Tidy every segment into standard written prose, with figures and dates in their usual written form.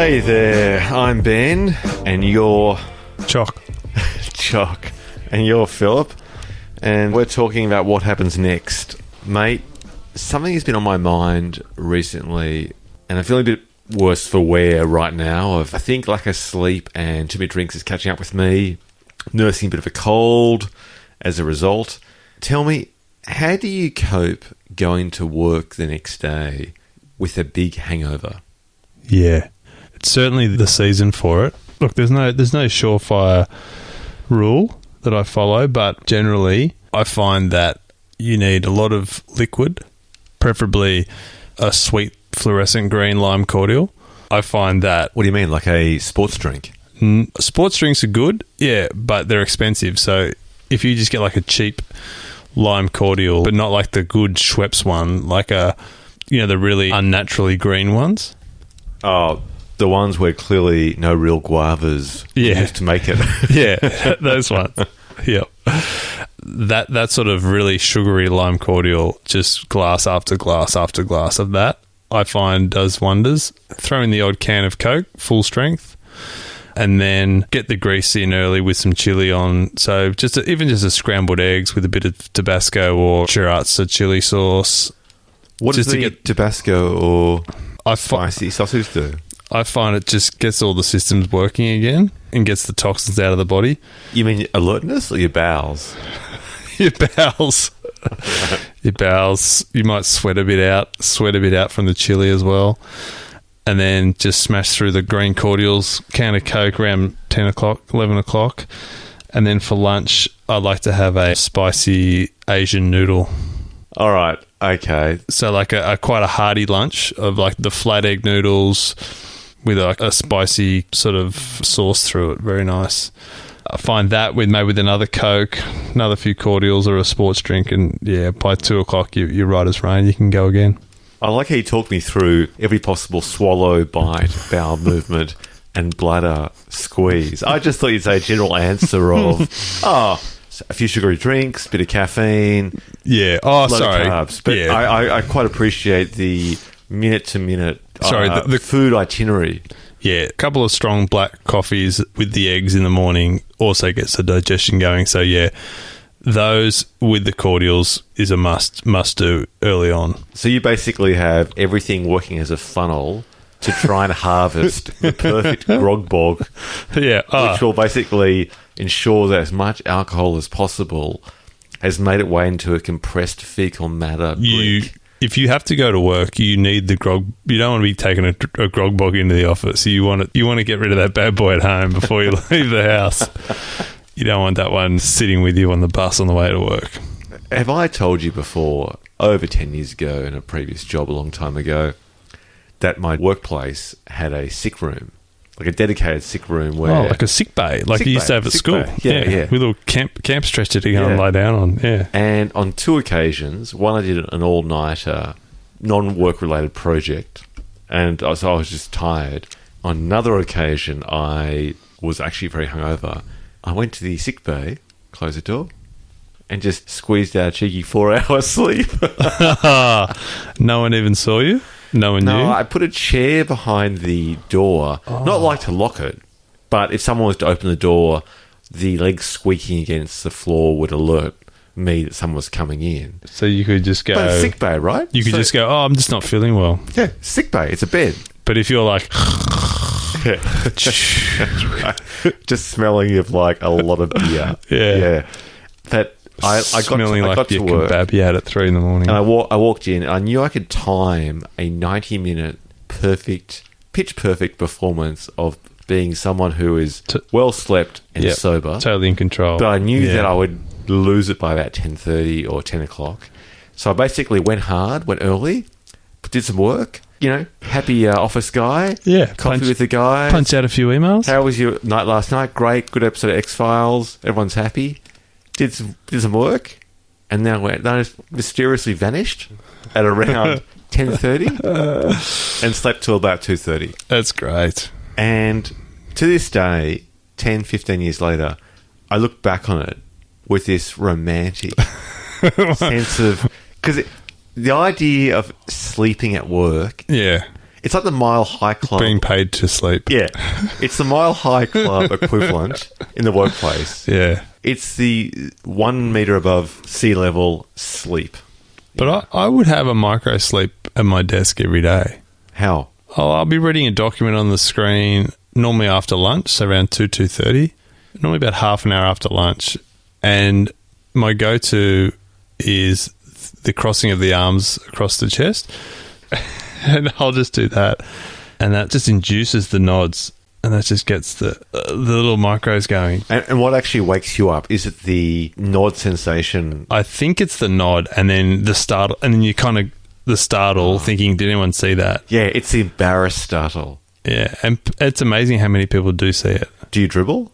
Hey there, I'm Ben, and you're... Chock. Chock. And you're Philip, and we're talking about what happens next. Mate, something has been on my mind recently, and I'm feeling a bit worse for wear right now. I think lack of sleep and too many drinks is catching up with me, nursing a bit of a cold as a result. Tell me, how do you cope going to work the next day with a big hangover? Yeah, it's certainly the season for it. Look, there's no surefire rule that I follow, but generally I find that you need a lot of liquid, preferably a sweet fluorescent green lime cordial. I find that... What do you mean, like a sports drink? Sports drinks are good, yeah, but they're expensive. So if you just get like a cheap lime cordial, but not like the good Schweppes one, like the really unnaturally green ones. Oh, the ones where clearly no real guavas used to make it. Yeah, those ones. Yep. That sort of really sugary lime cordial, just glass after glass after glass of that, I find does wonders. Throw in the odd can of Coke, full strength, and then get the grease in early with some chili on. So even just a scrambled eggs with a bit of Tabasco or Sriracha chili sauce. What does the Tabasco or spicy sausage do? I find it just gets all the systems working again and gets the toxins out of the body. You mean alertness or your bowels? Your bowels. Your bowels. You might sweat a bit out from the chili as well. And then just smash through the green cordials, can of Coke around 10 o'clock, 11 o'clock. And then for lunch, I'd like to have a spicy Asian noodle. All right. Okay. So like quite a hearty lunch of like the flat egg noodles with a spicy sort of sauce through it. Very nice. I find that with another Coke, another few cordials or a sports drink, and yeah, by 2 o'clock you're right as rain. You can go again. I like how you talked me through every possible swallow, bite, bowel movement, and bladder squeeze. I just thought you'd say a general answer of, a few sugary drinks, bit of caffeine. Yeah. Of carbs. But yeah. I quite appreciate the minute-to-minute the food itinerary. Yeah. A couple of strong black coffees with the eggs in the morning also gets the digestion going. So, yeah, those with the cordials is a must do early on. So you basically have everything working as a funnel to try and harvest the perfect grog bog, which will basically ensure that as much alcohol as possible has made its way into a compressed fecal matter brick. If you have to go to work, you need the grog. You don't want to be taking a grog bog into the office. You want to get rid of that bad boy at home before you leave the house. You don't want that one sitting with you on the bus on the way to work. Have I told you before, over 10 years ago in a previous job a long time ago, that my workplace had a sick room, like a dedicated sick room where... Oh, like a sick bay, like you used to have at school. Yeah. With a little camp stretcher to go and lie down on, yeah. And on 2 occasions, one I did an all-nighter, non-work-related project, and I was just tired. On another occasion, I was actually very hungover. I went to the sick bay, closed the door, and just squeezed out a cheeky 4-hour sleep. No one even saw you? No one knew? No, I put a chair behind the door. Not like to lock it, but if someone was to open the door, the legs squeaking against the floor would alert me that someone was coming in. So you could just go... But it's sick bay, right? You could just go, I'm just not feeling well. Yeah, sick bay. It's a bed. But if you're like... just smelling of like a lot of beer. Yeah. That... I got to work. Kebab you had at 3 a.m. And I walked in and I knew I could time a 90-minute pitch perfect performance of being someone who is well slept and sober. Totally in control. But I knew that I would lose it by about 10:30 or 10 o'clock. So I basically went early, did some work, happy office guy. Yeah. Coffee with the guy. Punch out a few emails. How was your night last night? Great. Good episode of X-Files. Everyone's happy. Did some work, and then I just mysteriously vanished at around 10:30 and slept till about 2:30. That's great. And to this day, 10, 15 years later, I look back on it with this romantic sense of... Because the idea of sleeping at work It's like the Mile High Club. Being paid to sleep. Yeah. It's the Mile High Club equivalent in the workplace. Yeah. It's the 1 metre above sea level sleep. But I would have a micro sleep at my desk every day. How? I'll be reading a document on the screen normally after lunch, so around 2:30. Normally about half an hour after lunch. And my go-to is the crossing of the arms across the chest. And I'll just do that. And that just induces the nods. And that just gets the little micros going. And what actually wakes you up? Is it the nod sensation? I think it's the nod and then the startle. And then you kind of, the startle, thinking, did anyone see that? Yeah, it's the embarrassed startle. Yeah. And it's amazing how many people do see it. Do you dribble?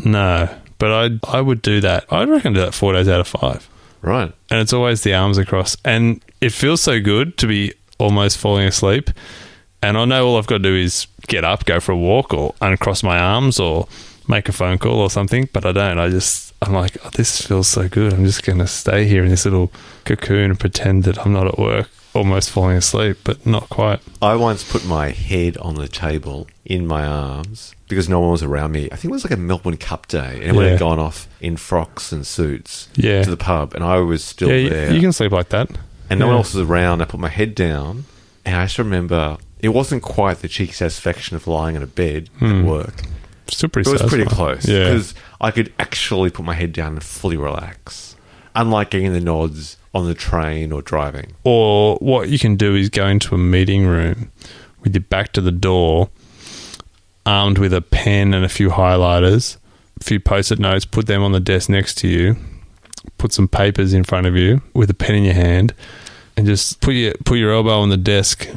No. But I would do that. I'd reckon do that 4 days out of 5. Right. And it's always the arms across. And it feels so good to be almost falling asleep. And I know all I've got to do is get up, go for a walk, or uncross my arms, or make a phone call or something. But I don't. I'm like, oh, this feels so good. I'm just going to stay here in this little cocoon and pretend that I'm not at work, almost falling asleep, but not quite. I once put my head on the table in my arms because no one was around me. I think it was like a Melbourne Cup day. And everyone had gone off in frocks and suits to the pub, and I was still there. You can sleep like that. And no one else was around. I put my head down, and I just remember it wasn't quite the cheeky satisfaction of lying in a bed at work. Still pretty It was satisfying. pretty close because I could actually put my head down and fully relax, unlike getting the nods on the train or driving. Or what you can do is go into a meeting room with your back to the door, armed with a pen and a few highlighters, a few post-it notes, put them on the desk next to you, put some papers in front of you with a pen in your hand, and just put your elbow on the desk,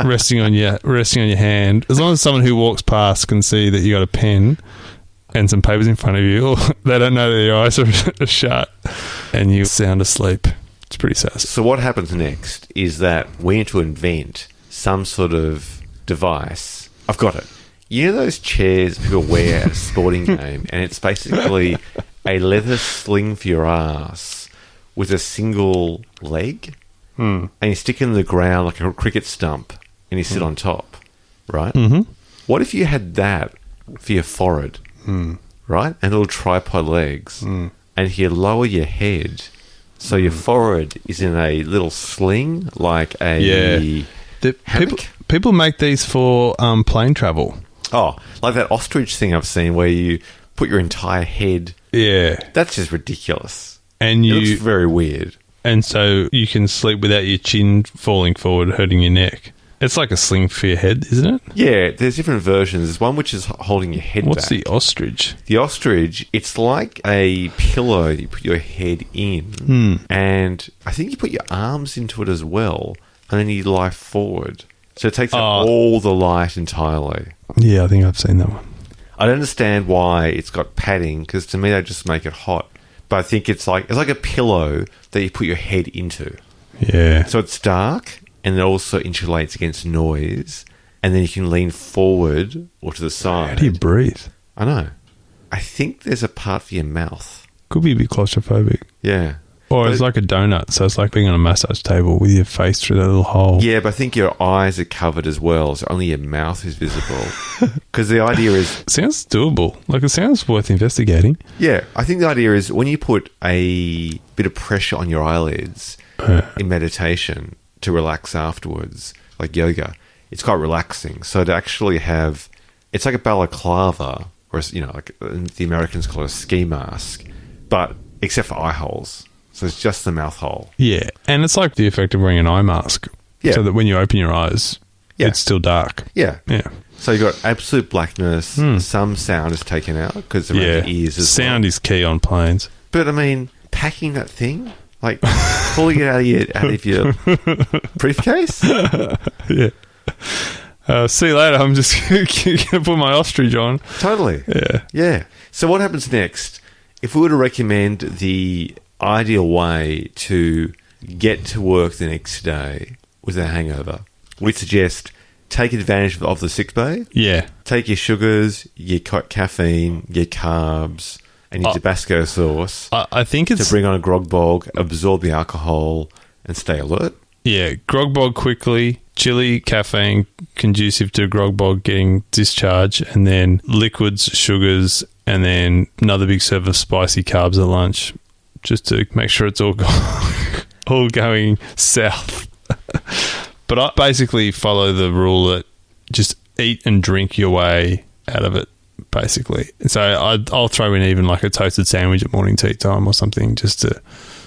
resting on your hand. As long as someone who walks past can see that you got a pen and some papers in front of you, or they don't know that your eyes are shut, and you sound asleep. It's pretty sassy. So what happens next is that we need to invent some sort of device. I've got it. You know those chairs people wear at a sporting game, and it's basically a leather sling for your ass with a single leg, and you stick it in the ground like a cricket stump, and you sit on top, right? Mm-hmm. What if you had that for your forehead, right? And little tripod legs, and if you lower your head, so your forehead is in a little sling, like a hammock? People make these for plane travel. Oh, like that ostrich thing I've seen where you put your entire head. Yeah. That's just ridiculous. And it looks very weird. And so you can sleep without your chin falling forward, hurting your neck. It's like a sling for your head, isn't it? Yeah, there's different versions. There's one which is holding your head What's back. the ostrich? The ostrich, it's like a pillow you put your head in, and I think you put your arms into it as well, and then you lie forward. So it takes out all the light entirely. Yeah, I think I've seen that one. I don't understand why it's got padding, because to me they just make it hot. But I think it's like a pillow that you put your head into. Yeah. So it's dark, and it also insulates against noise, and then you can lean forward or to the side. How do you breathe? I know. I think there's a part for your mouth. Could be a bit claustrophobic. Yeah. Or it's like a donut, so it's like being on a massage table with your face through that little hole. Yeah, but I think your eyes are covered as well, so only your mouth is visible. Because the idea is... It sounds doable. Like, it sounds worth investigating. Yeah, I think the idea is when you put a bit of pressure on your eyelids in meditation to relax afterwards, like yoga, it's quite relaxing. So to actually have... It's like a balaclava, or, like the Americans call it a ski mask, but except for eye holes. So it's just the mouth hole. Yeah. And it's like the effect of wearing an eye mask. Yeah. So that when you open your eyes, it's still dark. Yeah. Yeah. So you've got absolute blackness. Some sound is taken out because around your ears as sound is key on planes. But, I mean, packing that thing, like pulling it out of your briefcase? Yeah. See you later. I'm just going to put my ostrich on. Totally. Yeah. Yeah. So what happens next? If we were to recommend the ideal way to get to work the next day with a hangover, we suggest take advantage of the sick bay. Yeah. Take your sugars, your caffeine, your carbs, and your Tabasco sauce. I think it's... To bring on a grog bog, absorb the alcohol, and stay alert. Yeah. Grog bog quickly, chili, caffeine, conducive to grog bog getting discharge, and then liquids, sugars, and then another big serve of spicy carbs at lunch, just to make sure it's all all going south. But I basically follow the rule that just eat and drink your way out of it, basically. So I'll throw in even like a toasted sandwich at morning tea time or something just to...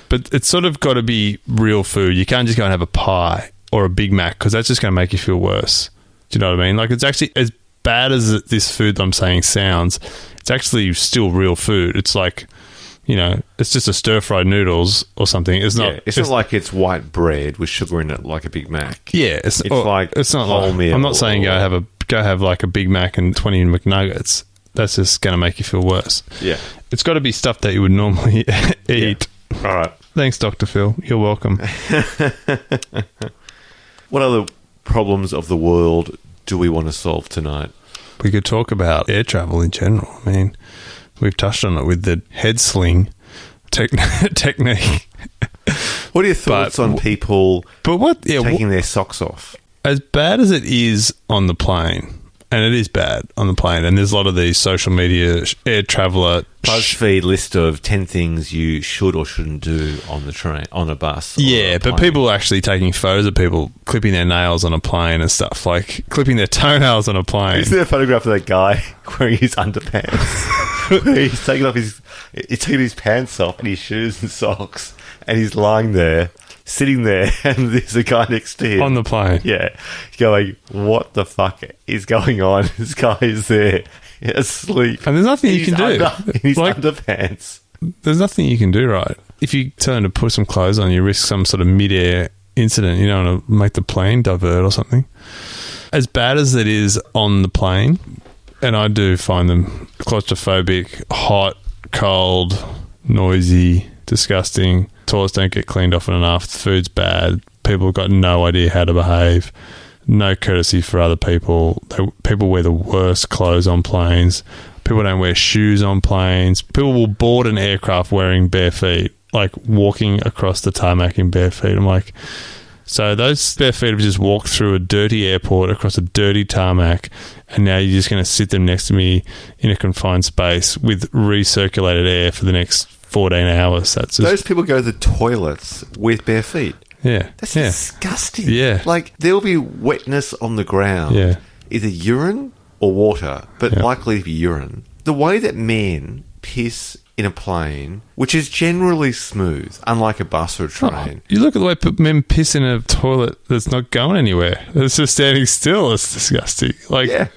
But it's sort of got to be real food. You can't just go and have a pie or a Big Mac because that's just going to make you feel worse. Do you know what I mean? Like, it's actually, as bad as this food I'm saying sounds, it's actually still real food. It's like... You know, it's just a stir-fried noodles or something. It's not. Yeah, it's not like it's white bread with sugar in it, like a Big Mac. Yeah, it's like it's not wholemeal. I'm not saying go have like a Big Mac and 20 McNuggets. That's just going to make you feel worse. Yeah, it's got to be stuff that you would normally eat. Yeah. All right, thanks, Dr. Phil. You're welcome. What other problems of the world do we want to solve tonight? We could talk about air travel in general. I mean, we've touched on it with the head sling technique. What are your thoughts on people taking their socks off? As bad as it is on the plane, and it is bad on the plane, and there's a lot of these social media air traveller... BuzzFeed list of 10 things you should or shouldn't do on the train, on a bus. Yeah, but people actually taking photos of people clipping their nails on a plane and stuff, like clipping their toenails on a plane. Isn't there a photograph of that guy wearing his underpants? He's taking his pants off and his shoes and socks, and he's lying there, sitting there, and there's a guy next to him. On the plane. Yeah. Going, what the fuck is going on? This guy is there, asleep. And there's nothing you can do. In his underpants. There's nothing you can do, right? If you turn to put some clothes on, you risk some sort of mid-air incident. You don't want to make the plane divert or something. As bad as it is on the plane, and I do find them claustrophobic, hot, cold, noisy, disgusting. Toilets don't get cleaned often enough. The food's bad. People have got no idea how to behave. No courtesy for other people. People wear the worst clothes on planes. People don't wear shoes on planes. People will board an aircraft wearing bare feet, like walking across the tarmac in bare feet. I'm like... So those bare feet have just walked through a dirty airport, across a dirty tarmac, and now you're just going to sit them next to me in a confined space with recirculated air for the next 14 hours. That's just... Those people go to the toilets with bare feet. Yeah. That's disgusting. Yeah. Like, there'll be wetness on the ground. Yeah. Either urine or water, but likely to be urine. The way that men piss in a plane, which is generally smooth, unlike a bus or a train. You look at the way men piss in a toilet that's not going anywhere. It's just standing still. It's disgusting. Like, yeah.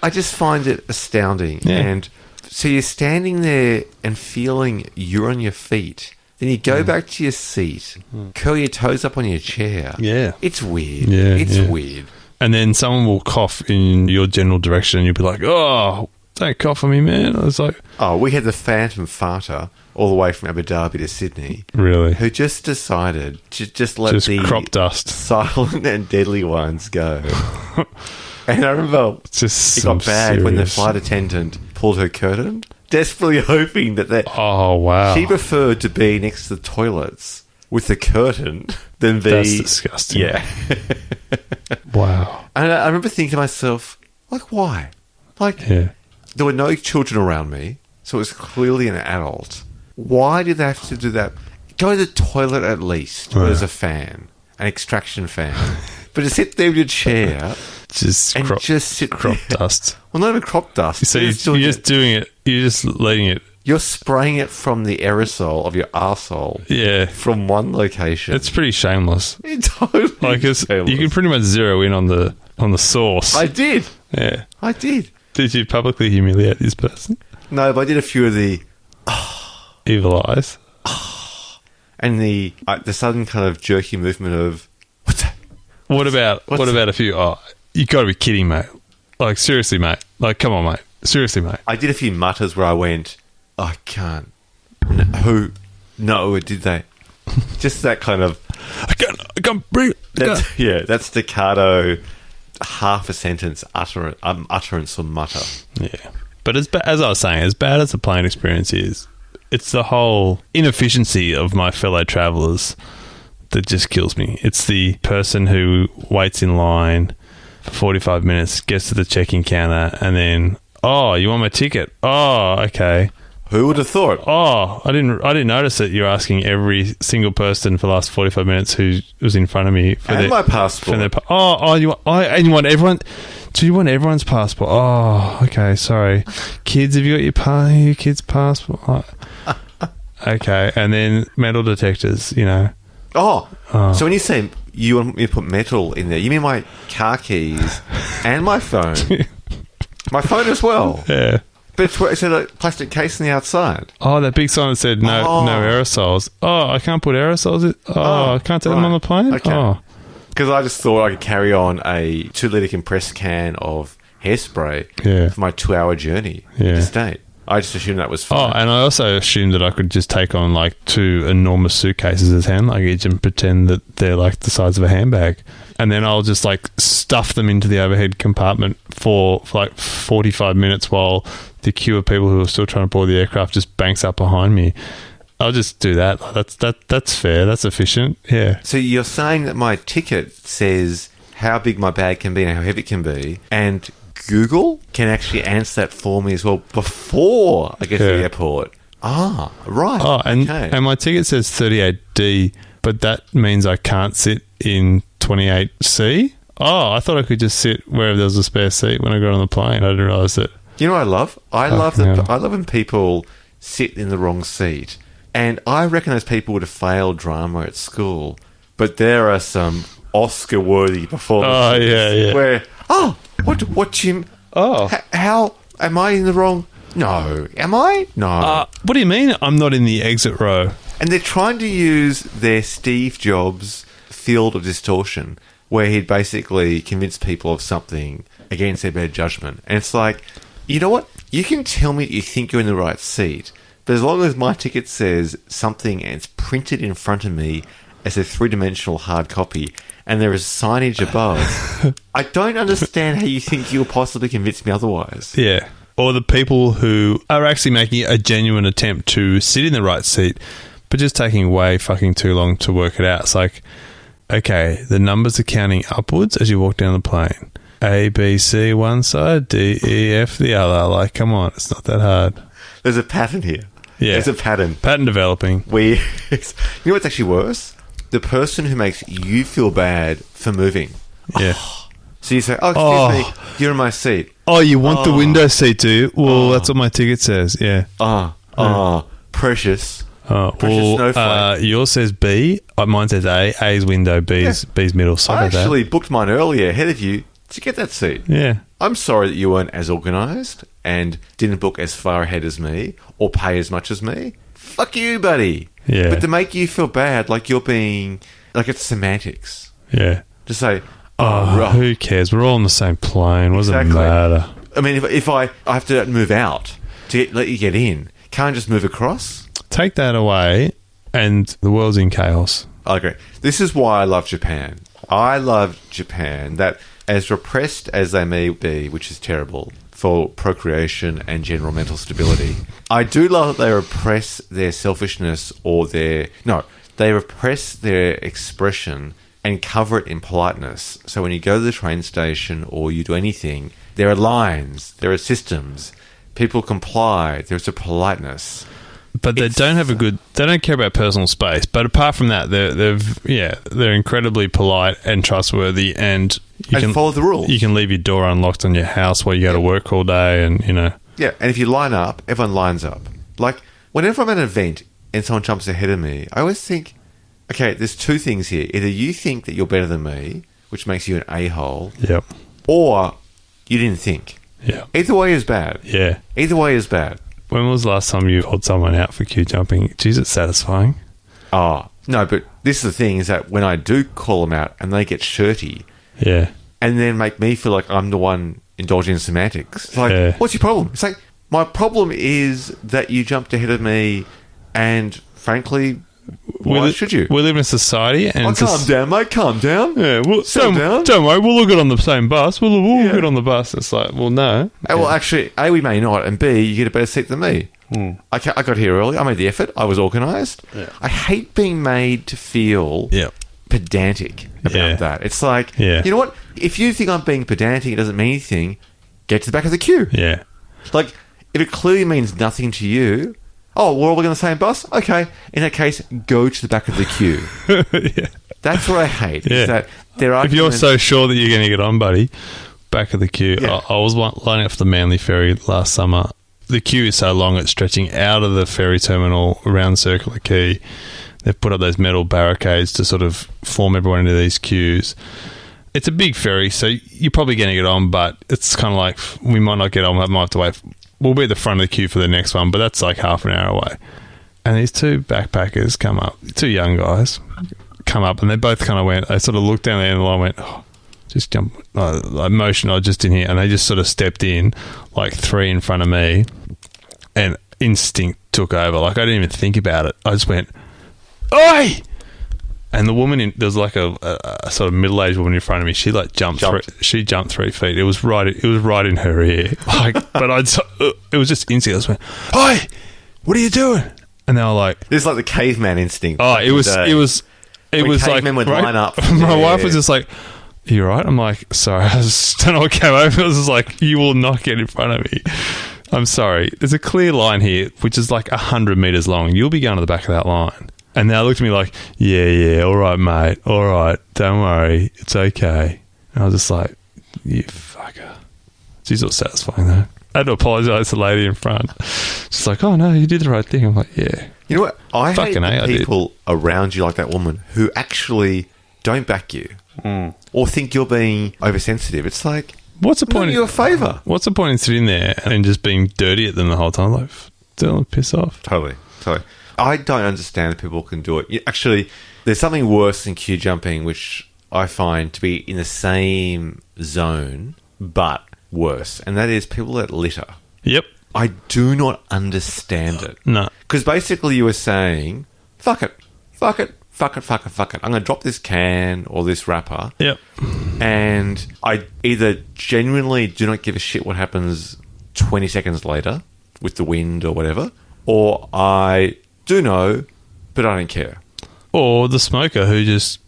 I just find it astounding. Yeah. And so you're standing there and feeling you're on your feet. Then you go back to your seat, curl your toes up on your chair. Yeah. It's weird. Yeah, it's weird. And then someone will cough in your general direction and you'll be like, oh, don't cough on me, man. I was like... Oh, we had the Phantom Farter all the way from Abu Dhabi to Sydney. Really? Who just decided to just let the crop dust, silent and deadly ones go. And I remember it got bad when the flight attendant pulled her curtain, desperately hoping that oh, wow. She preferred to be next to the toilets with the curtain than be... That's disgusting. Yeah. Wow. And I remember thinking to myself, like, why? Like... Yeah. There were no children around me, so it was clearly an adult. Why did they have to do that? Go to the toilet at least, where there's a fan, an extraction fan. But to sit there in your chair just sit crop there. Dust. Well, not even crop dust. So you're just doing it. You're just letting it. You're spraying it from the aerosol of your arsehole. Yeah. From one location. It's pretty shameless. It's totally shameless. You can pretty much zero in on the source. I did. Yeah. I did. Did you publicly humiliate this person? No, but I did a few of the... evil eyes. And the sudden kind of jerky movement of... What's that? What about a few... Oh, you got to be kidding, mate. Like, seriously, mate. Like, come on, mate. Seriously, mate. I did a few mutters where I went, I can't. No, did they? Just that kind of... I can't breathe. That staccato... half a sentence utterance or mutter. Yeah. But as I was saying, as bad as the plane experience is, it's the whole inefficiency of my fellow travellers that just kills me. It's the person who waits in line for 45 minutes, gets to the check-in counter, and then, oh, you want my ticket? Oh, okay. Who would have thought? Oh, I didn't notice that you're asking every single person for the last 45 minutes who was in front of me for my passport. And you want everyone? Do you want everyone's passport? Oh, okay, sorry. Kids, have you got your kids' passport? Oh. Okay, and then metal detectors, Oh, so when you say you want me to put metal in there, you mean my car keys and my phone? My phone as well. Yeah. But it's a plastic case on the outside. Oh, that big sign that said no aerosols. Oh, I can't put aerosols in. I can't take them on the plane? Okay. Oh. Because I just thought I could carry on a 2-litre compressed can of hairspray for my 2-hour journey interstate. I just assumed that was fine. Oh, and I also assumed that I could just take on like 2 enormous suitcases as hand luggage and pretend that they're like the size of a handbag. And then I'll just like stuff them into the overhead compartment for like 45 minutes while the queue of people who are still trying to board the aircraft just banks up behind me. I'll just do that. That's fair. That's efficient. Yeah. So you're saying that my ticket says how big my bag can be and how heavy it can be, and Google can actually answer that for me as well before I get to the airport. Ah, right. Oh, and my ticket says 38D, but that means I can't sit in 28C. Oh, I thought I could just sit wherever there was a spare seat when I got on the plane. I didn't realise that. You know what I love? I love when people sit in the wrong seat. And I reckon those people would have failed drama at school. But there are some Oscar-worthy performances. Oh, yeah. Where, what Jim? Oh. How am I in the wrong? No. Am I? No. What do you mean I'm not in the exit row? And they're trying to use their Steve Jobs field of distortion, where he'd basically convince people of something against their better judgment. And it's like, you know what? You can tell me that you think you're in the right seat, but as long as my ticket says something and it's printed in front of me as a 3-dimensional hard copy and there is signage above, I don't understand how you think you'll possibly convince me otherwise. Yeah. Or the people who are actually making a genuine attempt to sit in the right seat, but just taking way fucking too long to work it out. It's like, okay, the numbers are counting upwards as you walk down the plane. A, B, C one side, D, E, F the other. Like, come on, it's not that hard. There's a pattern here. Yeah. There's a pattern. Pattern developing. You know what's actually worse? The person who makes you feel bad for moving. Yeah. So you say, excuse me, you're in my seat. Oh, you want the window seat, do you? Well, that's what my ticket says, yeah. Precious. Precious snowflake. Yours says B, mine says A. A's window, B's middle. I actually booked mine earlier ahead of you to get that seat. Yeah. I'm sorry that you weren't as organised and didn't book as far ahead as me or pay as much as me. Fuck you, buddy. Yeah. But to make you feel bad, like you're being... Like it's semantics. Yeah. To say... who cares? We're all on the same plane. What does it matter? I mean, if I have to move out to let you get in, can't I just move across? Take that away and the world's in chaos. I agree. This is why I love Japan. I love Japan, that as repressed as they may be, which is terrible for procreation and general mental stability, I do love that they repress their selfishness they repress their expression and cover it in politeness. So when you go to the train station or you do anything, there are lines, there are systems, people comply, there's a politeness. But they don't have they don't care about personal space. But apart from that, they're incredibly polite and trustworthy, and you can follow the rules. You can leave your door unlocked on your house while you go to work all day, and Yeah, and if you line up, everyone lines up. Like whenever I'm at an event and someone jumps ahead of me, I always think, okay, there's 2 things here. Either you think that you're better than me, which makes you an a-hole, yep, or you didn't think. Yeah. Either way is bad. Yeah. Either way is bad. When was the last time you called someone out for queue jumping? Jeez, it's satisfying. Oh, no, but this is the thing, is that when I do call them out and they get shirty, yeah, and then make me feel like I'm the one indulging in semantics. It's like, what's your problem? It's like, my problem is that you jumped ahead of me, and frankly, why should you? We live in a society, and calm down, mate. Calm down. Yeah, well, down. Don't worry. We'll all get on the same bus. We'll all get on the bus. It's like, well, no. Well, actually, A, we may not, and B, you get a better seat than me. I got here early. I made the effort. I was organised. Yeah. I hate being made to feel pedantic about that. It's like, you know what? If you think I'm being pedantic, it doesn't mean anything. Get to the back of the queue. Yeah. Like, if it clearly means nothing to you, we're all going the same bus? Okay. In that case, go to the back of the queue. Yeah. That's what I hate. Is that there are if you're so sure that you're going to get on, buddy, back of the queue. Yeah. I was lining up for the Manly ferry last summer. The queue is so long, it's stretching out of the ferry terminal around Circular Quay. They've put up those metal barricades to sort of form everyone into these queues. It's a big ferry, so you're probably going to get on, but it's kind of like, we might not get on, I might have to wait. We'll be at the front of the queue for the next one, but that's like half an hour away. And these two backpackers come up, two young guys, come up, and they both kind of went, they sort of looked down the end of the line and went, just jump, like motion, I just in here. And they just sort of stepped in, like three in front of me, and instinct took over. Like, I didn't even think about it. I just went, oi! And the woman there was like a sort of middle-aged woman in front of me. She like jumped. She jumped 3 feet. It was right in her ear. Like, but it was just instinct. I just went, "Oi, what are you doing?" And they were like, "It's like the caveman instinct." Oh, it was like would line up. My wife was just like, "Are you right?" I'm like, "Sorry, I just don't know what came over." It was just like, "You will not get in front of me." I'm sorry. There's a clear line here, which is like 100 meters long. You'll be going to the back of that line. And they looked at me like, yeah, all right, mate, all right, don't worry, it's okay. And I was just like, you fucker. She's all satisfying, though. I had to apologise to the lady in front. She's like, oh, no, you did the right thing. I'm like, yeah. You know what? I hate the people around you like that woman who actually don't back you or think you're being oversensitive. It's like, what's the point? Do you a favour. What's the point in sitting there and just being dirty at them the whole time? Like, don't piss off. Totally. I don't understand that people can do it. Actually, there's something worse than queue jumping, which I find to be in the same zone, but worse. And that is people that litter. Yep. I do not understand it. No. Because basically you were saying, fuck it. I'm going to drop this can or this wrapper. Yep. And I either genuinely do not give a shit what happens 20 seconds later with the wind or whatever, or I do know, but I don't care. Or the smoker who just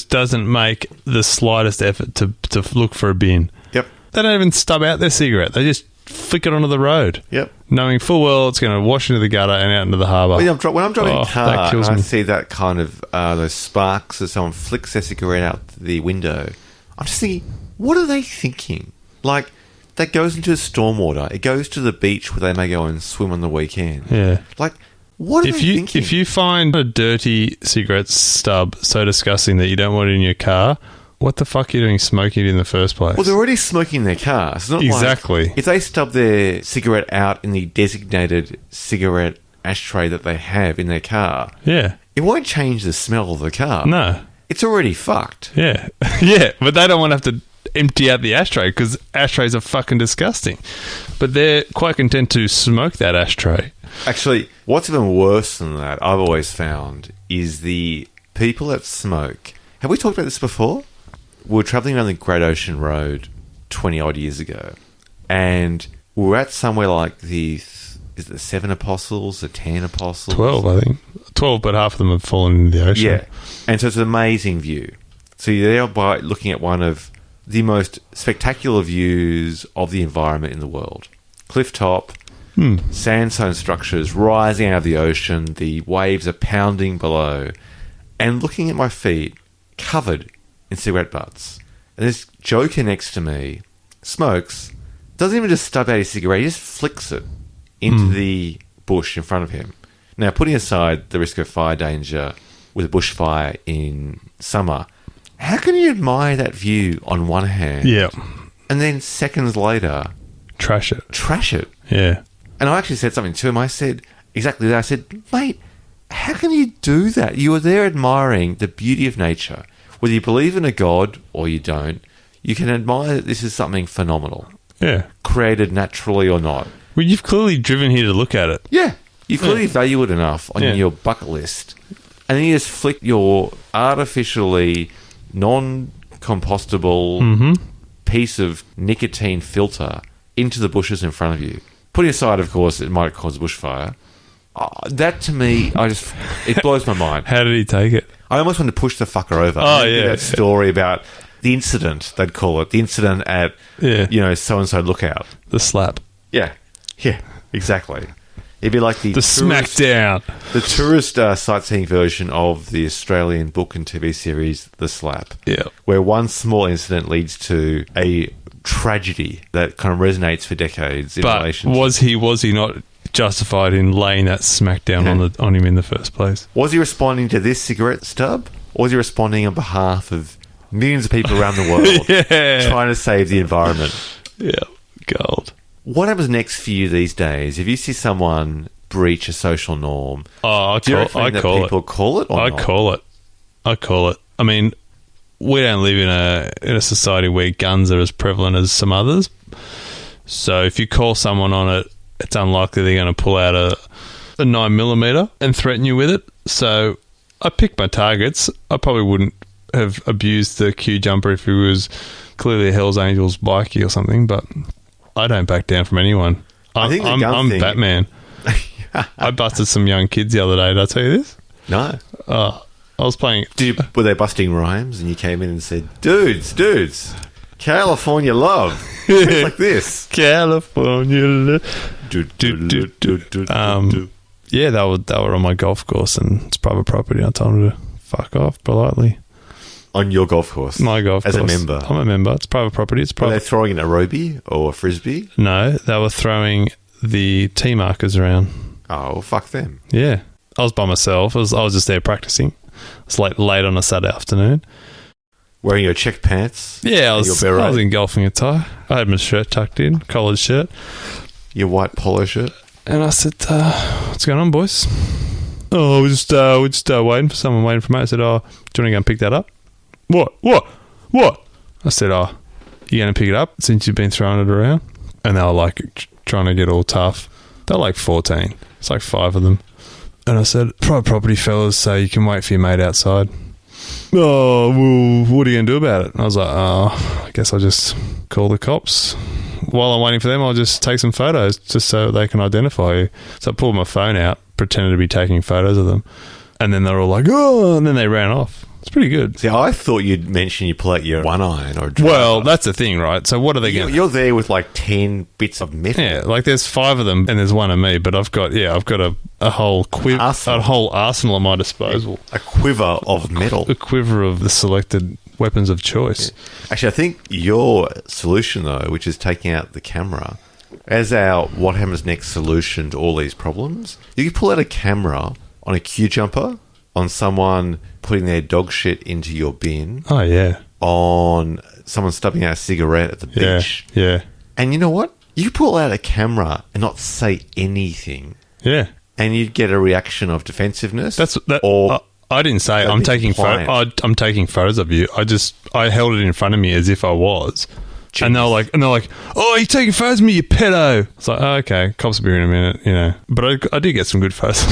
doesn't make the slightest effort to look for a bin. Yep. They don't even stub out their cigarette. They just flick it onto the road. Yep. Knowing full well it's going to wash into the gutter and out into the harbour. When I'm driving a car and I me. see that kind of those sparks as someone flicks their cigarette out the window, I'm just thinking, what are they thinking? Like, that goes into stormwater. It goes to the beach where they may go and swim on the weekend. Yeah. Like, what are they thinking? If you find a dirty cigarette stub so disgusting that you don't want it in your car, what the fuck are you doing smoking it in the first place? Well, they're already smoking their car. It's not exactly. Like if they stub their cigarette out in the designated cigarette ashtray that they have in their car, yeah, it won't change the smell of the car. No. It's already fucked. Yeah. Yeah, but they don't want to have to empty out the ashtray because ashtrays are fucking disgusting. But they're quite content to smoke that ashtray. Actually, what's even worse than that, I've always found, is the people that smoke. Have we talked about this before? We were travelling around the Great Ocean Road 20-odd years ago, and we were at somewhere like the 7 Apostles, the 10 Apostles? 12, I think. 12, but half of them have fallen into the ocean. Yeah, and so it's an amazing view. So you're there by looking at one of the most spectacular views of the environment in the world. Cliff top, sandstone structures rising out of the ocean, the waves are pounding below, and looking at my feet, covered in cigarette butts. And this joker next to me smokes, doesn't even just stub out his cigarette, he just flicks it into the bush in front of him. Now, putting aside the risk of fire danger with a bushfire in summer, how can you admire that view on one hand? Yeah. And then seconds later, trash it. Yeah. And I actually said something to him. I said exactly that. I said, mate, how can you do that? You are there admiring the beauty of nature. Whether you believe in a god or you don't, you can admire that this is something phenomenal. Yeah. Created naturally or not. Well, you've clearly driven here to look at it. Yeah. You clearly value it enough on your bucket list. And then you just flick your artificially non-compostable piece of nicotine filter into the bushes in front of you. Putting aside, of course, it might cause a bushfire. That to me, it blows my mind. How did he take it? I almost want to push the fucker over. Oh, yeah. That story about the incident, they'd call it. The incident at, so-and-so lookout. The slap. Yeah. Yeah, exactly. It'd be like the smackdown. The tourist sightseeing version of the Australian book and TV series, The Slap. Yeah. Where one small incident leads to a tragedy that kind of resonates for decades in relation to... was he not justified in laying that smackdown on him in the first place? Was he responding to this cigarette stub? Or was he responding on behalf of millions of people around the world trying to save the environment? Yeah, gold. What happens next for you these days? If you see someone breach a social norm, I call it. I call it. I mean, we don't live in a society where guns are as prevalent as some others. So if you call someone on it, it's unlikely they're going to pull out a 9mm and threaten you with it. So I pick my targets. I probably wouldn't have abused the Q jumper if he was clearly a Hells Angels bikie or something, but I don't back down from anyone. I'm Batman. I busted some young kids the other day. Did I tell you this? No. I was playing... Were they busting rhymes and you came in and said, dudes, California love. It's like this. California love. Yeah, they were on my golf course and it's private property. I told them to fuck off politely. On your golf course? My golf course. As a member? I'm a member. It's private property. Were they throwing an aerobie or a frisbee? No, they were throwing the tee markers around. Oh, well, fuck them. Yeah. I was by myself. I was just there practicing. It's late on a Saturday afternoon. Wearing your checked pants? Yeah, I was in golfing attire. I had my shirt tucked in, collared shirt. Your white polo shirt? And I said, what's going on, boys? Oh, we're just waiting for someone, waiting for me. I said, do you want to go and pick that up? What? I said, you going to pick it up since you've been throwing it around? And they were like trying to get all tough. They're like 14. It's like 5 of them. And I said, private property fellas, so you can wait for your mate outside. Oh, well, what are you going to do about it? And I was like, I guess I'll just call the cops. While I'm waiting for them, I'll just take some photos just so they can identify you. So I pulled my phone out, pretended to be taking photos of them. And then they're all like, oh, and then they ran off. It's pretty good. See, I thought you'd mention you pull out your one iron or a driver. Well, that's the thing, right? So what are they going to... You're there with like 10 bits of metal. Yeah, like there's 5 of them and there's one of me, but I've got a whole arsenal at my disposal. A quiver of metal. A quiver of the selected weapons of choice. Yeah. Actually, I think your solution, though, which is taking out the camera, as our what happens next solution to all these problems, you can pull out a camera on a queue jumper, on someone putting their dog shit into your bin. Oh, yeah. On someone stubbing out a cigarette at the beach. Yeah. And you know what? You pull out a camera and not say anything. Yeah. And you'd get a reaction of defensiveness. I didn't say I'm taking photos of you. I held it in front of me as if I was. Jeez. And they're like, oh, you're taking photos of me, you pedo. It's like, oh, okay, cops will be here in a minute, But I did get some good photos.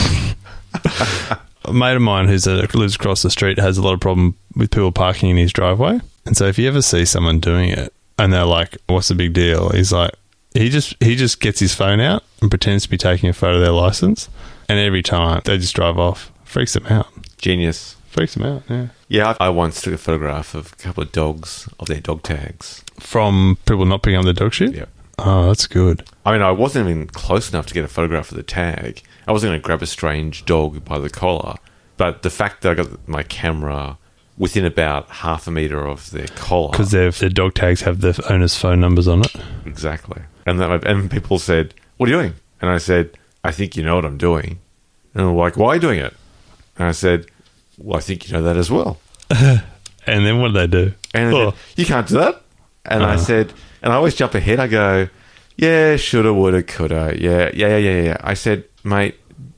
A mate of mine who lives across the street has a lot of problem with people parking in his driveway. And so if you ever see someone doing it and they're like, what's the big deal? He's like, he just gets his phone out and pretends to be taking a photo of their license. And every time they just drive off. Freaks them out. Genius. Freaks them out, yeah. Yeah, I once took a photograph of a couple of dogs, of their dog tags. From people not picking up their dog shit? Yeah. Oh, that's good. I mean, I wasn't even close enough to get a photograph of the tag. I wasn't going to grab a strange dog by the collar. But the fact that I got my camera within about half a metre of their collar... Because their dog tags have the owner's phone numbers on it. Exactly. And people said, what are you doing? And I said, I think you know what I'm doing. And they're like, why are you doing it? And I said, well, I think you know that as well. And then what did they do? And they said, you can't do that. And I said, and I always jump ahead. I go, yeah, shoulda, woulda, coulda. Yeah. I said, mate,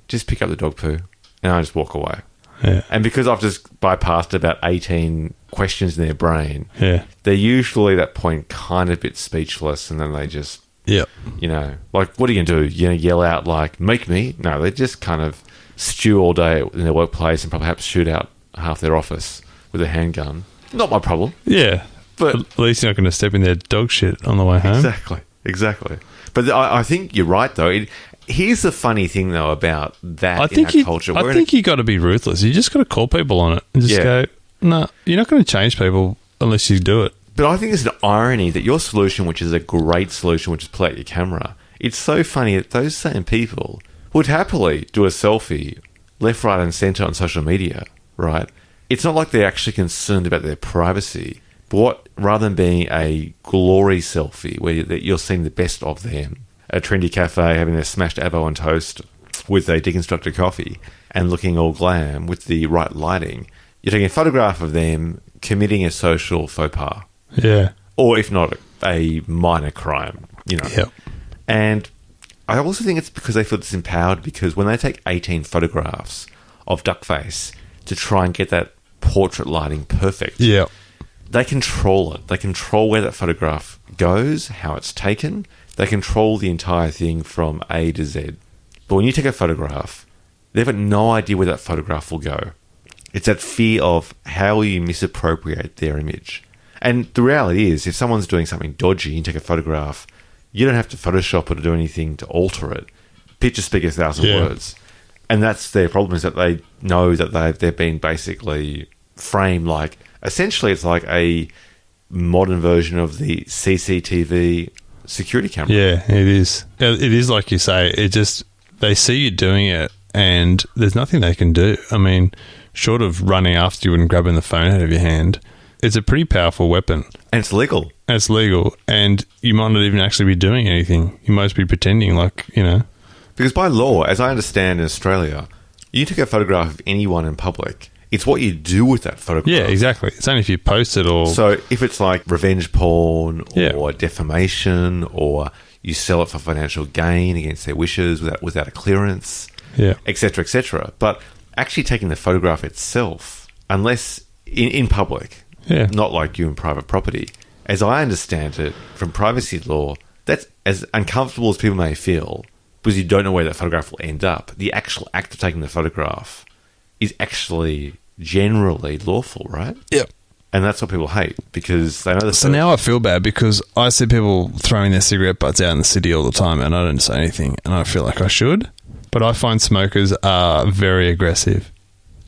just pick up the dog poo. And I just walk away. Yeah. And because I've just bypassed about 18 questions in their brain, they're usually at that point kind of a bit speechless, and then they just, like, what are you going to do? You going to yell out, like, make me? No, they just kind of stew all day in their workplace and perhaps shoot out half their office with a handgun. Not my problem. Yeah. But at least you're not going to step in their dog shit on the way home. Exactly. Exactly. But I think you're right, though. Here's the funny thing, though, about that I think culture. I think you got to be ruthless. You just got to call people on it and just go, no, you're not going to change people unless you do it. But I think there's an irony that your solution, which is a great solution, which is play out your camera, it's so funny that those same people would happily do a selfie left, right, and centre on social media, right? It's not like they're actually concerned about their privacy. But rather than being a glory selfie where you're seeing the best of them, a trendy cafe having their smashed avo on toast with a deconstructed coffee and looking all glam with the right lighting, you're taking a photograph of them committing a social faux pas. Yeah. Or if not, a minor crime, you know. Yep. And I also think it's because they feel disempowered because when they take 18 photographs of duckface to try and get that portrait lighting perfect, Yeah. they control it. They control where that photograph goes, how it's taken. They control the entire thing from A to Z. But when you take a photograph, they've got no idea where that photograph will go. It's that fear of how you misappropriate their image. And the reality is, if someone's doing something dodgy and you take a photograph, you don't have to Photoshop it or do anything to alter it. Picture speaks 1,000 words. And that's their problem, is that they know that they've been basically framed like... Essentially, it's like a modern version of the CCTV security camera. Yeah, it is. It is like you say. It just... They see you doing it and there's nothing they can do. I mean, short of running after you and grabbing the phone out of your hand, it's a pretty powerful weapon. And it's legal. And it's legal. And you might not even actually be doing anything. You might be pretending like, you know... Because by law, as I understand in Australia, you take a photograph of anyone in public... It's what you do with that photograph. Yeah, exactly. It's only if you post it or... So if it's like revenge porn or defamation, or you sell it for financial gain against their wishes without a clearance, et cetera, but actually taking the photograph itself, unless in public, not like you in private property, as I understand it, from privacy law, that's as uncomfortable as people may feel, because you don't know where that photograph will end up. The actual act of taking the photograph is actually... generally lawful, right? Yep. And that's what people hate because they know the... So now I feel bad because I see people throwing their cigarette butts out in the city all the time and I don't say anything and I feel like I should. But I find smokers are very aggressive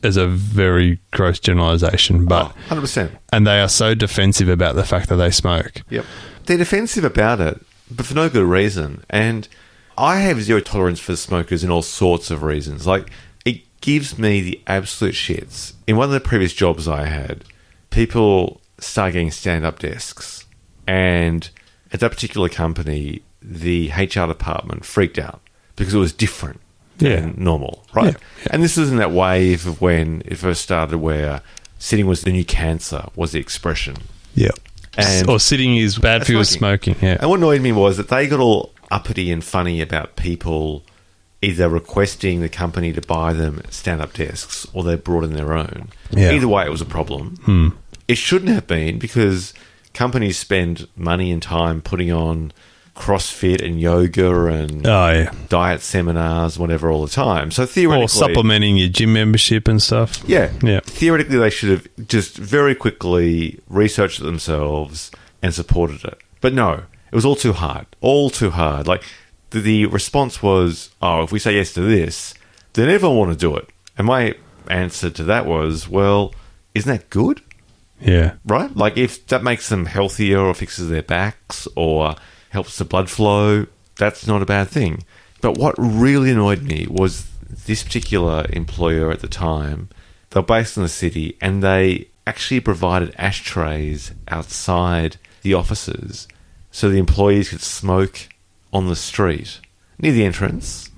as a very gross generalisation. But 100%. And they are so defensive about the fact that they smoke. Yep. They're defensive about it, but for no good reason. And I have zero tolerance for smokers in all sorts of reasons. Like... gives me the absolute shits. In one of the previous jobs I had, people started getting stand-up desks. And at that particular company, the HR department freaked out because it was different than normal, right? Yeah. And this was in that wave of when it first started where sitting was the new cancer, was the expression. Yeah. Or sitting is bad for your smoking. Yeah. And what annoyed me was that they got all uppity and funny about people... either requesting the company to buy them stand-up desks or they brought in their own. Yeah. Either way, it was a problem. It shouldn't have been because companies spend money and time putting on CrossFit and yoga and diet seminars, whatever, all the time. So theoretically... Or supplementing your gym membership and stuff. Yeah. Theoretically, they should have just very quickly researched it themselves and supported it. But no, it was all too hard. All too hard. Like... The response was, if we say yes to this, then everyone will want to do it. And my answer to that was, well, isn't that good? Yeah. Right? Like, if that makes them healthier or fixes their backs or helps the blood flow, that's not a bad thing. But what really annoyed me was this particular employer at the time, they were based in the city, and they actually provided ashtrays outside the offices so the employees could smoke on the street near the entrance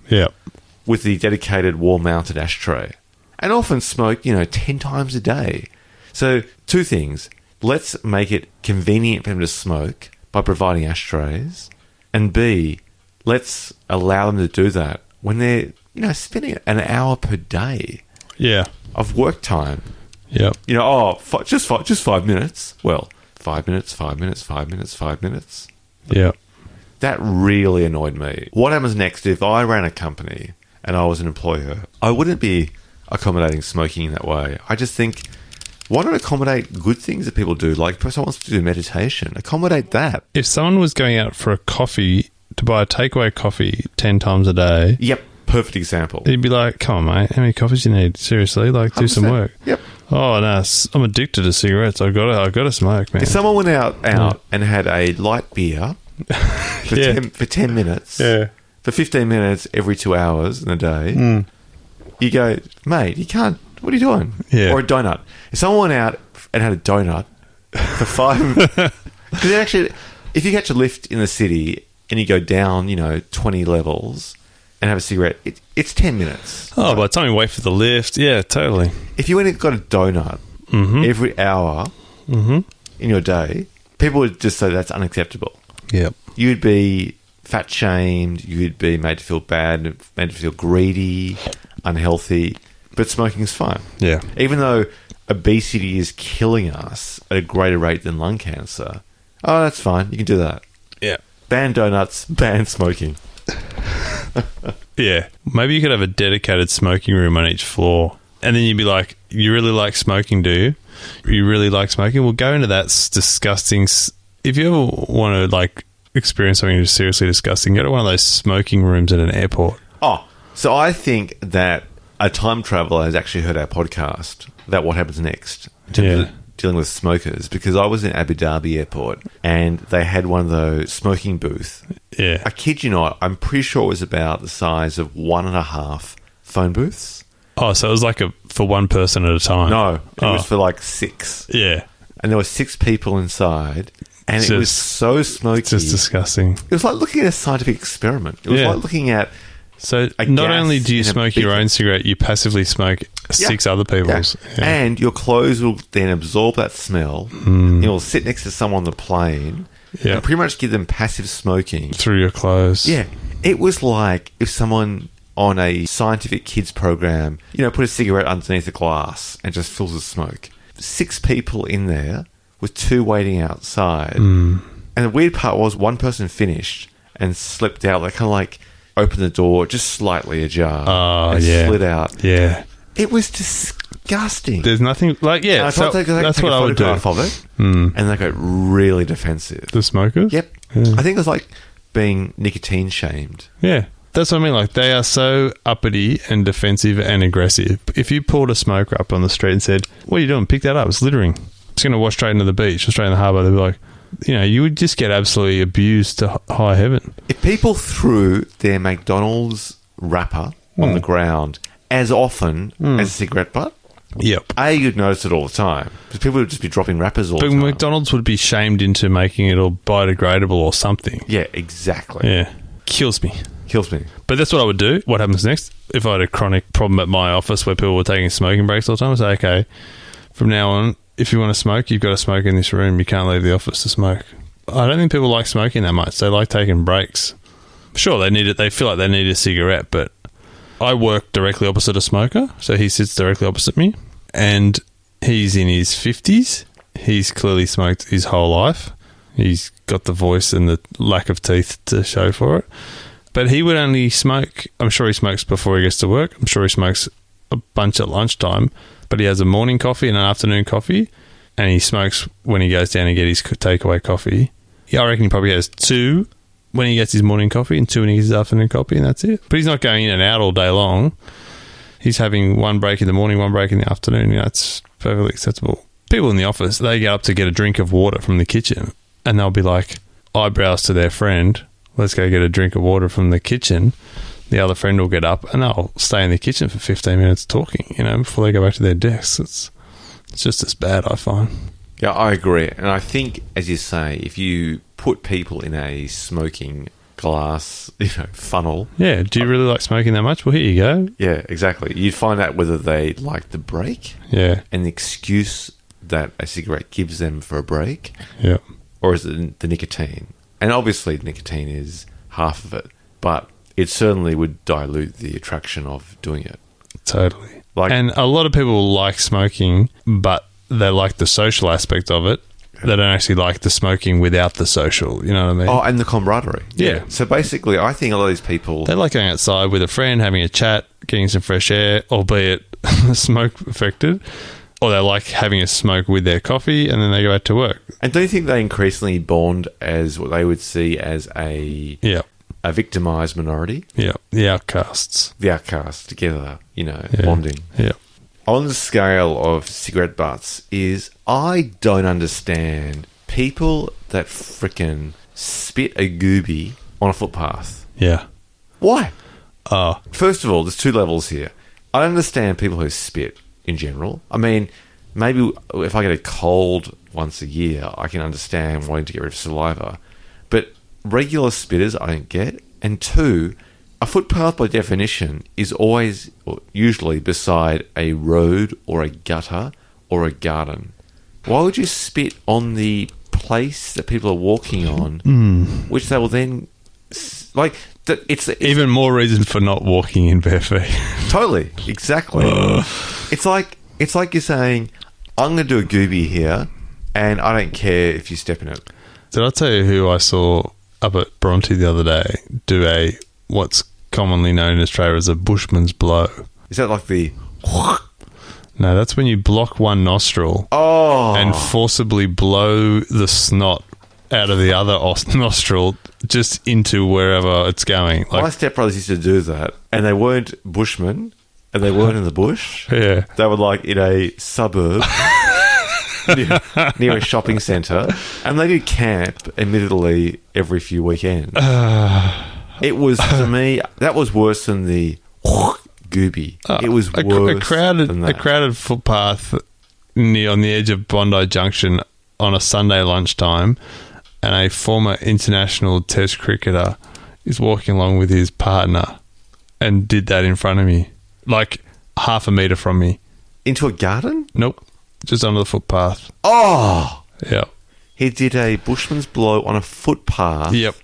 with the dedicated wall-mounted ashtray and often smoke, 10 times a day. So two things. Let's make it convenient for them to smoke by providing ashtrays, and B, let's allow them to do that when they're, spending an hour per day of work time. Just 5 minutes. Well, 5 minutes, 5 minutes, 5 minutes, 5 minutes. Yeah. That really annoyed me. What happens next if I ran a company and I was an employer? I wouldn't be accommodating smoking in that way. I just think Why not accommodate good things that people do? Like, if someone wants to do meditation, accommodate that. If someone was going out for a coffee to buy a takeaway coffee 10 times a day, Yep, perfect example. you'd be like, come on, mate, how many coffees do you need? Seriously, like, do some 100%. work. Yep. Oh, no, I'm addicted to cigarettes. I've got to smoke, man. If someone went out and had a light beer for, Yeah. 10 minutes, Yeah. for 15 minutes every 2 hours in a day, you go, mate, you can't, what are you doing? Yeah. Or a donut. If someone went out and had a donut for 5 because actually, if you catch a lift in the city and you go down, 20 levels and have a cigarette, it's 10 minutes. Oh, by the time you wait for the lift, yeah, totally. If you went and got a donut every hour in your day, people would just say that's unacceptable. Yep. You'd be fat shamed, you'd be made to feel bad, made to feel greedy, unhealthy, but smoking's fine. Yeah. Even though obesity is killing us at a greater rate than lung cancer, oh, that's fine, you can do that. Yeah. Ban donuts, ban smoking. Yeah. Maybe you could have a dedicated smoking room on each floor. And then you'd be like, you really like smoking, do you? You really like smoking? Well, go into that disgusting... If you ever want to, like, experience something seriously disgusting, go to one of those smoking rooms at an airport. Oh, so I think that a time traveller has actually heard our podcast about what happens next in terms of dealing with smokers, because I was in Abu Dhabi airport and they had one of those smoking booths. Yeah. I kid you not, I'm pretty sure it was about the size of 1.5 phone booths. Oh, so it was like for one person at a time? No, it was for like 6. Yeah. And there were 6 people inside, and it was so smoky. It's just disgusting. It was like looking at a scientific experiment. It was like looking at... So not only do you smoke your own cigarette, you passively smoke 6 other people's. Yeah. And your clothes will then absorb that smell. You'll sit next to someone on the plane and pretty much give them passive smoking. Through your clothes. Yeah. It was like if someone on a scientific kids program, put a cigarette underneath a glass and just fills with smoke. 6 people in there with 2 waiting outside. And the weird part was one person finished and slipped out. They kind of like... opened the door just slightly ajar and slid out. Yeah. It was disgusting. There's nothing like So that's what I would do. Of it, and they got really defensive. The smokers? Yep. Yeah. I think it was like being nicotine shamed. Yeah. That's what I mean. Like, they are so uppity and defensive and aggressive. If you pulled a smoker up on the street and said, "What are you doing? Pick that up. It's littering. It's going to wash straight into the beach or straight in the harbour," they'd be like, you would just get absolutely abused to high heaven. If people threw their McDonald's wrapper on the ground as often as a cigarette butt, you'd notice it all the time. Because people would just be dropping wrappers all the time. But McDonald's would be shamed into making it all biodegradable or something. Yeah, exactly. Yeah. Kills me. But that's what I would do. What happens next? If I had a chronic problem at my office where people were taking smoking breaks all the time, I'd say, okay, from now on, if you want to smoke, you've got to smoke in this room. You can't leave the office to smoke. I don't think people like smoking that much. They like taking breaks. Sure, they need it. They feel like they need a cigarette, but I work directly opposite a smoker, so he sits directly opposite me, and he's in his 50s. He's clearly smoked his whole life. He's got the voice and the lack of teeth to show for it. But he would only smoke... I'm sure he smokes before he gets to work. I'm sure he smokes a bunch at lunchtime. But he has a morning coffee and an afternoon coffee, and he smokes when he goes down to get his takeaway coffee. Yeah, I reckon he probably has 2 when he gets his morning coffee and 2 when he gets his afternoon coffee, and that's it. But he's not going in and out all day long. He's having 1 break in the morning, 1 break in the afternoon. That's perfectly acceptable. People in the office, they get up to get a drink of water from the kitchen, and they'll be like, eyebrows to their friend, "Let's go get a drink of water from the kitchen." The other friend will get up and they'll stay in the kitchen for 15 minutes talking, before they go back to their desks. It's just as bad, I find. Yeah, I agree. And I think, as you say, if you put people in a smoking glass, funnel... Yeah, do you really like smoking that much? Well, here you go. Yeah, exactly. You'd find out whether they like the break and the excuse that a cigarette gives them for a break, or is it the nicotine? And obviously nicotine is half of it, but... it certainly would dilute the attraction of doing it. Totally. And a lot of people like smoking, but they like the social aspect of it. They don't actually like the smoking without the social. You know what I mean? Oh, and the camaraderie. Yeah. So basically, I think a lot of these people... they like going outside with a friend, having a chat, getting some fresh air, albeit smoke affected. or they like having a smoke with their coffee, and then they go out to work. And do you think they increasingly bond as what they would see as a victimised minority? Yeah, the outcasts. The outcasts together, bonding. Yeah. On the scale of cigarette butts is I don't understand people that frickin' spit a goobie on a footpath. Yeah. Why? First of all, there's two levels here. I understand people who spit in general. I mean, maybe if I get a cold once a year, I can understand wanting to get rid of saliva. But regular spitters, I don't get. And two, a footpath by definition is always, or usually, beside a road or a gutter or a garden. Why would you spit on the place that people are walking on, which they will then... It's even more reason for not walking in bare feet. Totally, exactly. It's like you're saying, I'm going to do a goobie here, and I don't care if you step in it. Did I tell you who I saw up at Bronte the other day do what's commonly known in Australia as a bushman's blow? Is that like the... No, that's when you block one nostril and forcibly blow the snot out of the other nostril just into wherever it's going. My stepbrothers used to do that, and they weren't bushmen, and they weren't in the bush. Yeah. They were like in a suburb near a shopping centre, and they did camp, admittedly, every few weekends. It was, to me, that was worse than the goobie. It was worse than that. A crowded footpath on the edge of Bondi Junction on a Sunday lunchtime, and a former international test cricketer is walking along with his partner and did that in front of me, like half a metre from me. Into a garden? Nope. Just under the footpath. Oh! Yep. He did a bushman's blow on a footpath. Yep.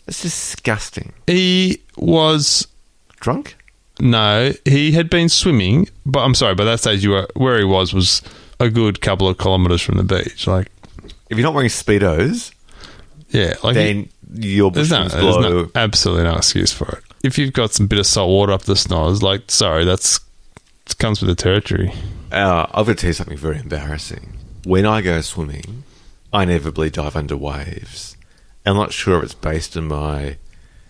That's disgusting. He was... drunk? No, he had been swimming, but I'm sorry, by that stage where he was a good couple of kilometres from the beach. Like, if you're not wearing Speedos... Yeah, like then your bushman's blow... There's absolutely no excuse for it. If you've got some bit of salt water up the snoz, like, sorry, it comes with the territory. I've got to tell you something very embarrassing. When I go swimming, I inevitably dive under waves. I'm not sure if it's based on my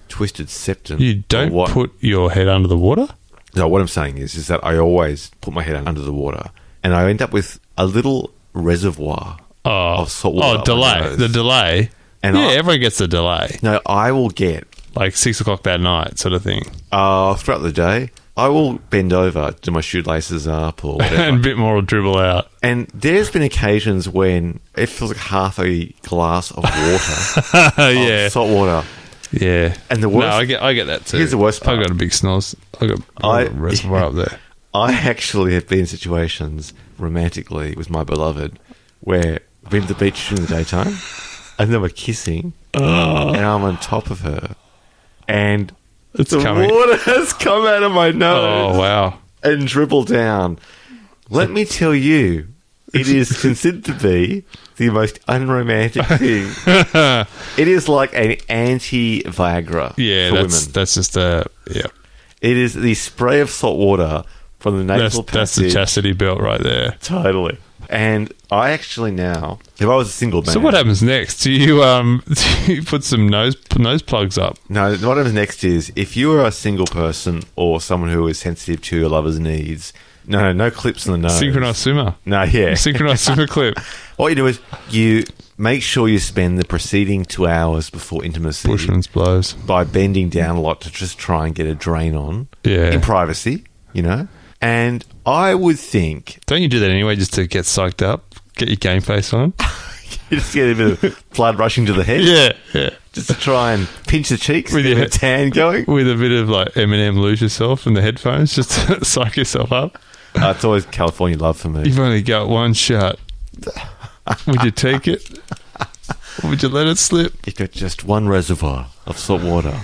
twisted septum. You don't put your head under the water? No, what I'm saying is that I always put my head under the water, and I end up with a little reservoir of salt water. Oh, delay. The delay. And everyone gets the delay. No, I will get... like 6 o'clock that night sort of thing. Throughout the day, I will bend over, do my shoelaces up or whatever. And a bit more will dribble out. And there's been occasions when it feels like half a glass of water. Yeah. Of salt water. Yeah. And the worst... No, I get that too. Here's the worst part. I've got a big snoz. I've got a reservoir up there. I actually have been in situations romantically with my beloved where I've been to the beach during the daytime and then we're kissing and I'm on top of her and the water has come out of my nose. Oh, wow. And dribbled down. Let me tell you, it is considered to be the most unromantic thing. It is like an anti-Viagra for women. That's just a... Yeah. It is the spray of salt water from the nasal passage. That's the chastity belt right there. Totally. And I actually now, if I was a single man... So what happens next? Do you put some nose plugs up? No, what happens next is, if you are a single person or someone who is sensitive to your lover's needs, no clips in the nose. Synchronised swimmer. No, yeah. Synchronised swimmer clip. What you do is, you make sure you spend the preceding 2 hours before intimacy... Bushman's blows. ...by bending down a lot to just try and get a drain on. Yeah. In privacy, And I would think... Don't you do that anyway just to get psyched up? Get your game face on? You just get a bit of blood rushing to the head? Yeah. Just to try and pinch the cheeks with your tan going? With a bit of like Eminem Lose Yourself in the headphones just to psych yourself up? It's always California love for me. You've only got one shot. Would you take it? Or would you let it slip? You've got just one reservoir of salt water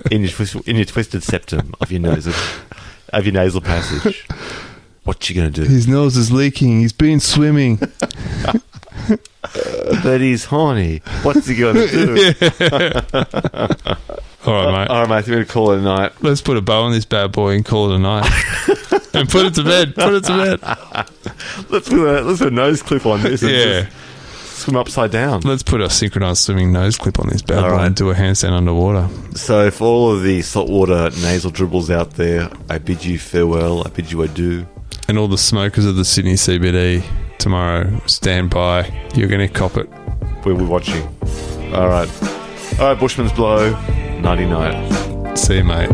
in your twisted septum of your nose. Of your nasal passage. What you going to do? His nose is leaking. He's been swimming. But he's horny. What's he going to do? All right, mate. All right, mate. We're going to call it a night. Let's put a bow on this bad boy and call it a night. And put it to bed. Put it to bed. Let's put a nose clip on this. And Yeah. just swim upside down. Let's put a synchronized swimming nose clip on this bad All boy right. and do a handstand underwater. So, for all of the saltwater nasal dribbles out there, I bid you farewell. I bid you adieu. And all the smokers of the Sydney CBD tomorrow, stand by. You're going to cop it. We're watching. All right, Bushman's Blow. Nighty night. See you, mate.